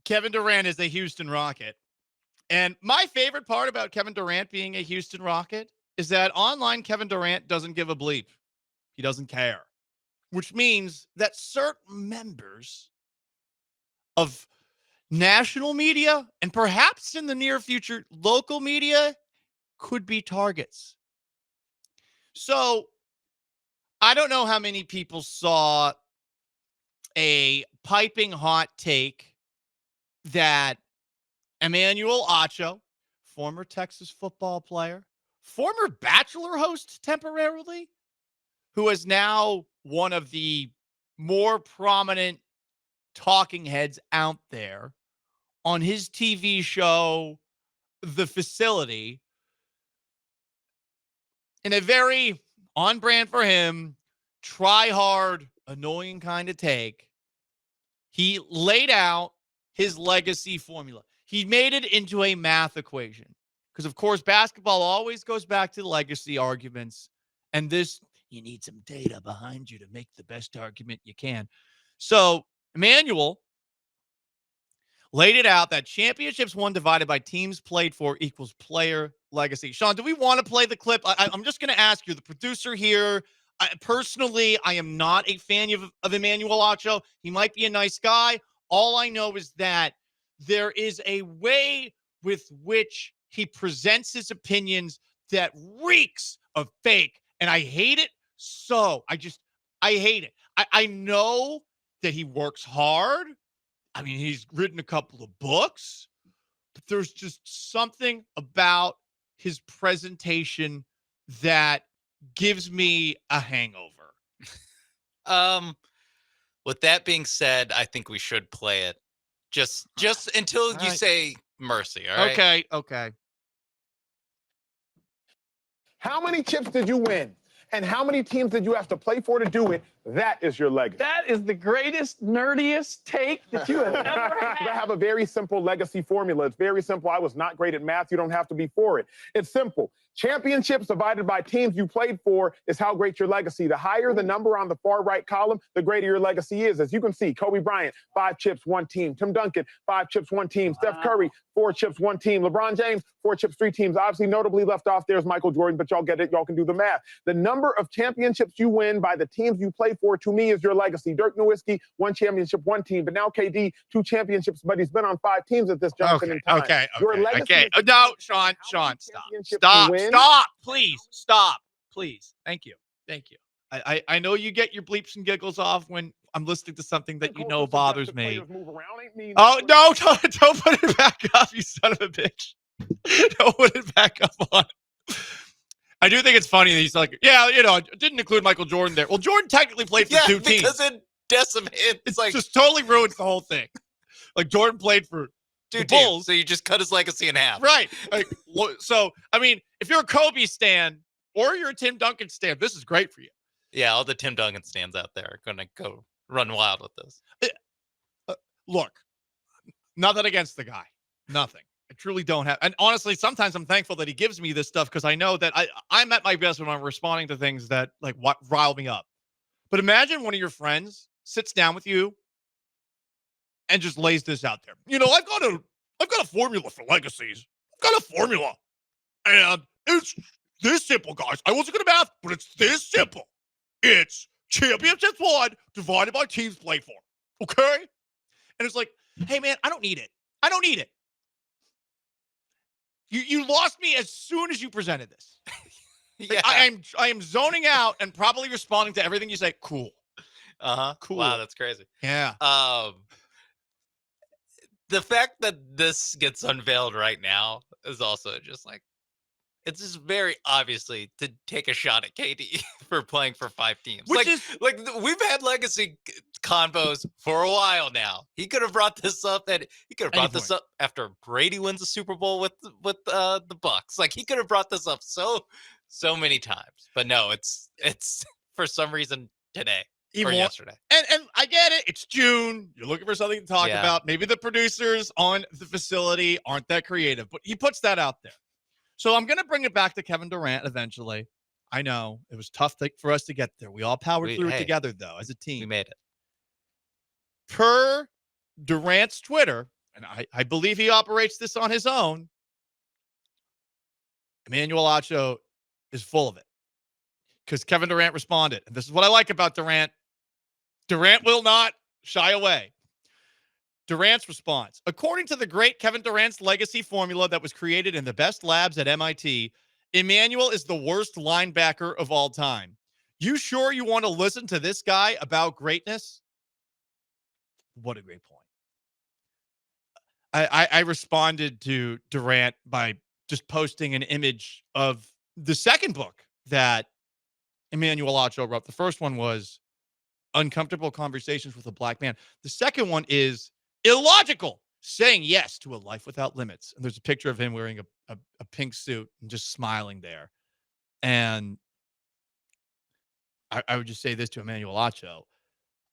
Kevin Durant is a Houston Rocket. And my favorite part about Kevin Durant being a Houston Rocket is that online Kevin Durant doesn't give a bleep. He doesn't care, which means that certain members of national media and perhaps in the near future, local media could be targets. So I don't know how many people saw a piping hot take that Emmanuel Acho, former Texas football player, former Bachelor host temporarily, who is now one of the more prominent talking heads out there on his TV show, The Facility, in a very on brand for him, try hard, annoying kind of take. He laid out his legacy formula. He made it into a math equation because, of course, basketball always goes back to legacy arguments. And this, you need some data behind you to make the best argument you can. So, Emmanuel laid it out that championships won divided by teams played for equals player legacy. Sean, do we want to play the clip? I'm just going to ask you, the producer here. Personally, I am not a fan of Emmanuel Acho. He might be a nice guy. All I know is that there is a way with which he presents his opinions that reeks of fake. And I hate it. I hate it. I know that he works hard. I mean, he's written a couple of books, but there's just something about his presentation that gives me a hangover. With that being said, I think we should play it just until you say mercy. All right. Okay. How many chips did you win? And how many teams did you have to play for to do it? That is your legacy. That is the greatest, nerdiest take that you have ever had. I have a very simple legacy formula. It's very simple. I was not great at math. You don't have to be for it. It's simple. Championships divided by teams you played for is how great your legacy. The higher the number on the far right column, the greater your legacy is. As you can see, Kobe Bryant, 5 chips, 1 team. Tim Duncan, 5 chips, 1 team. Wow. Steph Curry, 4 chips, 1 team. LeBron James, 4 chips, 3 teams. Obviously, notably left off there is Michael Jordan, but y'all get it. Y'all can do the math. The number of championships you win by the teams you play for, to me, is your legacy. Dirk Nowitzki, 1 championship, 1 team. But now KD, 2 championships, but he's been on 5 teams at this junction in time. Okay. Your legacy Okay. No, Sean, stop. Please. Thank you. I know you get your bleeps and giggles off when I'm listening to something that you know bothers me. Oh, no, don't put it back up, you son of a bitch. Don't put it back up on. I do think it's funny that he's like, yeah, it didn't include Michael Jordan there. Well, Jordan technically played for 2 teams. Because it decimates. It's like just totally ruins the whole thing. Like, Jordan played for 2 Bulls. Teams, so you just cut his legacy in half. Right. Like, so, I mean, if you're a Kobe stan or you're a Tim Duncan stan, this is great for you. Yeah, all the Tim Duncan stands out there are going to go run wild with this. Look, nothing against the guy. Nothing. I truly don't have. And honestly, sometimes I'm thankful that he gives me this stuff because I know that I'm at my best when I'm responding to things that like rile me up. But imagine one of your friends sits down with you and just lays this out there. I've got a formula for legacies. I've got a formula. And it's this simple, guys. I wasn't good at math, but it's this simple. It's championships won divided by teams played for. Okay? And it's like, hey, man, I don't need it. You lost me as soon as you presented this. Yeah. I am zoning out and probably responding to everything you say. Cool. Cool. Wow, that's crazy. Yeah. The fact that this gets unveiled right now is also just like, it's just very obviously to take a shot at KD for playing for 5 teams. We've had legacy convos for a while now. He could have brought this up this up after Brady wins the Super Bowl with the Bucks. Like, he could have brought this up so many times. But no, it's for some reason today. Or yesterday. And I get it. It's June. You're looking for something to talk about. Maybe the producers on The Facility aren't that creative, but he puts that out there. So I'm going to bring it back to Kevin Durant eventually. I know it was tough for us to get there. We all powered through it together, though, as a team. We made it. Per Durant's Twitter, and I believe he operates this on his own, Emmanuel Acho is full of it because Kevin Durant responded. And this is what I like about Durant. Durant will not shy away. Durant's response. According to the great Kevin Durant's legacy formula that was created in the best labs at MIT, Emmanuel is the worst linebacker of all time. You sure you want to listen to this guy about greatness? What a great point. I responded to Durant by just posting an image of the second book that Emmanuel Acho wrote. The first one was Uncomfortable Conversations with a Black Man. The second one is Illogical, Saying Yes to a Life Without Limits. And there's a picture of him wearing a pink suit and just smiling there. And I would just say this to Emmanuel Acho.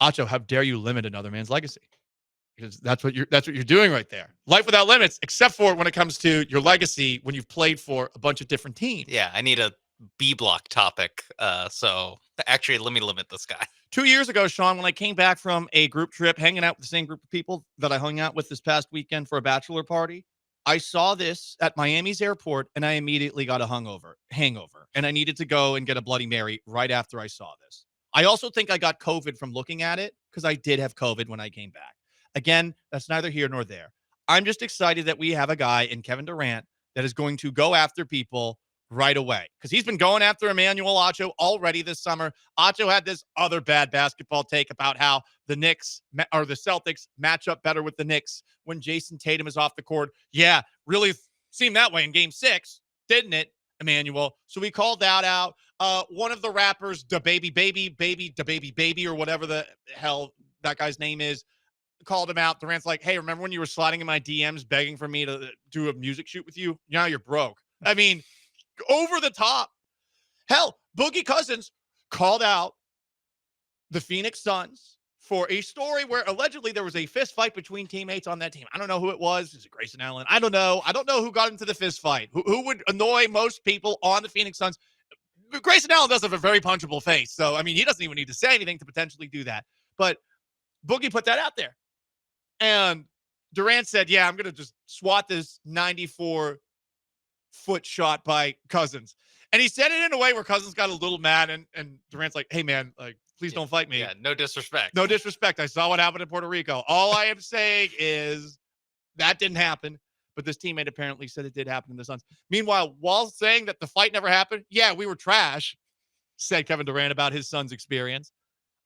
Acho, how dare you limit another man's legacy? Because that's what you're doing right there. Life without limits, except for when it comes to your legacy when you've played for a bunch of different teams. Yeah, I need a B block topic. So actually, let me limit this guy. 2 years ago, Sean, when I came back from a group trip, hanging out with the same group of people that I hung out with this past weekend for a bachelor party, I saw this at Miami's airport, and I immediately got a hangover, and I needed to go and get a Bloody Mary right after I saw this. I also think I got COVID from looking at it because I did have COVID when I came back. Again, that's neither here nor there. I'm just excited that we have a guy in Kevin Durant that is going to go after people right away because he's been going after Emmanuel Acho already this summer. Acho had this other bad basketball take about how the Knicks or the Celtics match up better with the Knicks when Jason Tatum is off the court. Yeah, really seemed that way in Game 6, didn't it, Emmanuel? So we called that out. One of the rappers, Da Baby, or whatever the hell that guy's name is, called him out. Durant's like, hey, remember when you were sliding in my DMs begging for me to do a music shoot with you? Now you're broke. I mean, over the top. Hell, Boogie Cousins called out the Phoenix Suns for a story where allegedly there was a fist fight between teammates on that team. I don't know who it was. Is it Grayson Allen? I don't know. I don't know who got into the fist fight. Who would annoy most people on the Phoenix Suns? Grayson Allen does have a very punchable face. So, I mean, he doesn't even need to say anything to potentially do that. But Boogie put that out there. And Durant said, yeah, I'm going to just swat this 94-foot shot by Cousins. And he said it in a way where Cousins got a little mad. And Durant's like, hey, man, like, please don't fight me. Yeah, no disrespect. No disrespect. I saw what happened in Puerto Rico. All I am saying is that didn't happen. But this teammate apparently said it did happen in the Suns. Meanwhile, while saying that the fight never happened, yeah, we were trash, said Kevin Durant about his son's experience.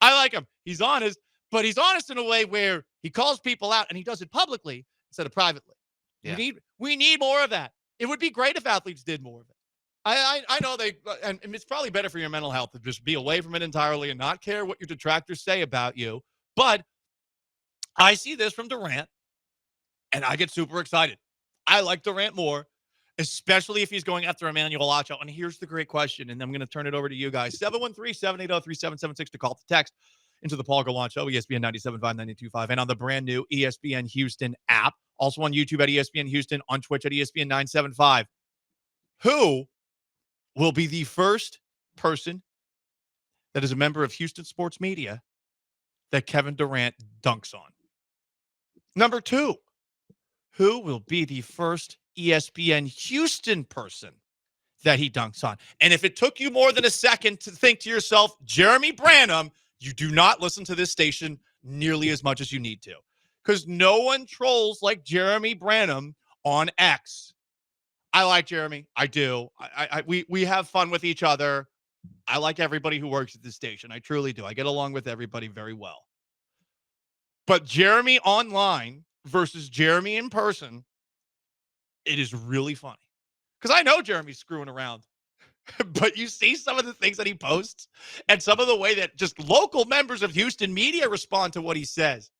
I like him. He's honest. But he's honest in a way where he calls people out and he does it publicly instead of privately. Yeah. We need more of that. It would be great if athletes did more of it. I know and it's probably better for your mental health to just be away from it entirely and not care what your detractors say about you. But I see this from Durant and I get super excited. I like Durant more, especially if he's going after Emmanuel Acho. And here's the great question, and I'm going to turn it over to you guys. 713-780-3776 to call, to text into the Paul Gallant Show, ESPN 97.5, 92.5, and on the brand new ESPN Houston app. Also on YouTube at ESPN Houston, on Twitch at ESPN 975. Who will be the first person that is a member of Houston Sports Media that Kevin Durant dunks on? Number 2, who will be the first ESPN Houston person that he dunks on? And if it took you more than a second to think to yourself, Jeremy Branham, you do not listen to this station nearly as much as you need to. Because no one trolls like Jeremy Branham on X. I like Jeremy. I do. We have fun with each other. I like everybody who works at this station. I truly do. I get along with everybody very well. But Jeremy online versus Jeremy in person, it is really funny. Because I know Jeremy's screwing around. But you see some of the things that he posts and some of the way that just local members of Houston media respond to what he says.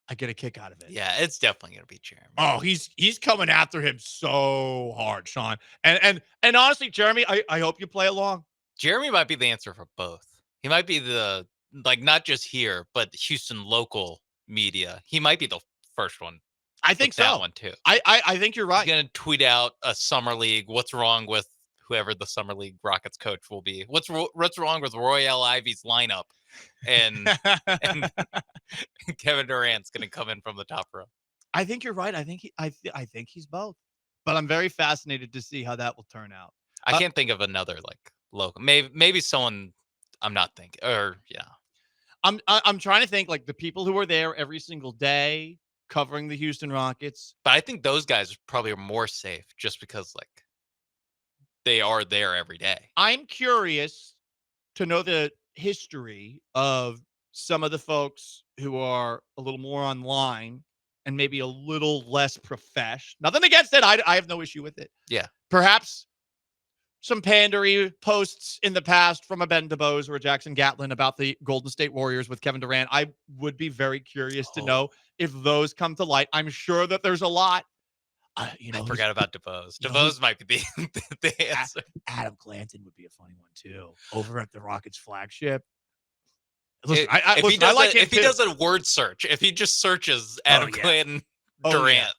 I get a kick out of it. Yeah, it's definitely going to be Jeremy. Oh, he's coming after him so hard, Sean. And honestly, Jeremy, I hope you play along. Jeremy might be the answer for both. He might be the, like, not just here, but Houston local media. He might be the first one. I think so. That one too. I think you're right. He's going to tweet out a summer league. What's wrong with whoever the summer league Rockets coach will be? What's wrong with Royale Ivy's lineup? And Kevin Durant's going to come in from the top row. I think you're right. I think he's both. But I'm very fascinated to see how that will turn out. I can't think of another like local. Maybe someone I'm not thinking. Or yeah. I'm trying to think like the people who are there every single day covering the Houston Rockets. But I think those guys probably are more safe just because like they are there every day. I'm curious to know the history of some of the folks who are a little more online and maybe a little less profesh. Nothing against it. I have no issue with it. Yeah. Perhaps some pandery posts in the past from a Ben DeBose or a Jackson Gatlin about the Golden State Warriors with Kevin Durant. I would be very curious to know if those come to light. I'm sure that there's a lot. I forgot about DeBose. DeBose might be the answer. Adam Clanton would be a funny one too. Over at the Rockets flagship. Listen, if he does a word search, if he just searches Adam Clanton Durant.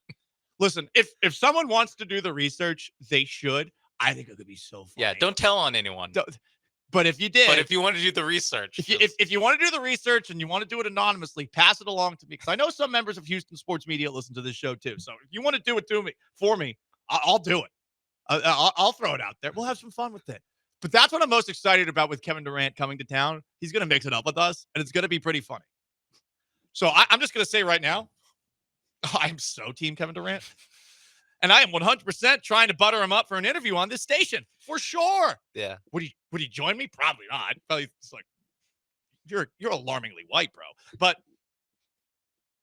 Listen, if someone wants to do the research, they should. I think it could be so funny. Yeah, don't tell on anyone. But if you did, but if you want to do the research, if you want to do the research and you want to do it anonymously, pass it along to me because I know some members of Houston sports media listen to this show too. So if you want to do it for me, I'll do it. I'll throw it out there. We'll have some fun with it. But that's what I'm most excited about with Kevin Durant coming to town. He's going to mix it up with us, and it's going to be pretty funny. So I'm just going to say right now, I'm so team Kevin Durant. And I am 100% trying to butter him up for an interview on this station for sure. Yeah. Would he join me? Probably not. Probably it's like you're alarmingly white, bro. But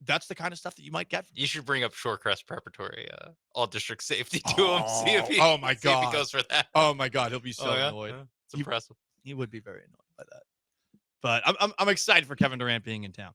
that's the kind of stuff that you might get. You should bring up Shorecrest Preparatory, all district safety to him. See if he goes for that. Oh my God, he'll be so annoyed. Yeah. It's impressive. He would be very annoyed by that. But I'm excited for Kevin Durant being in town.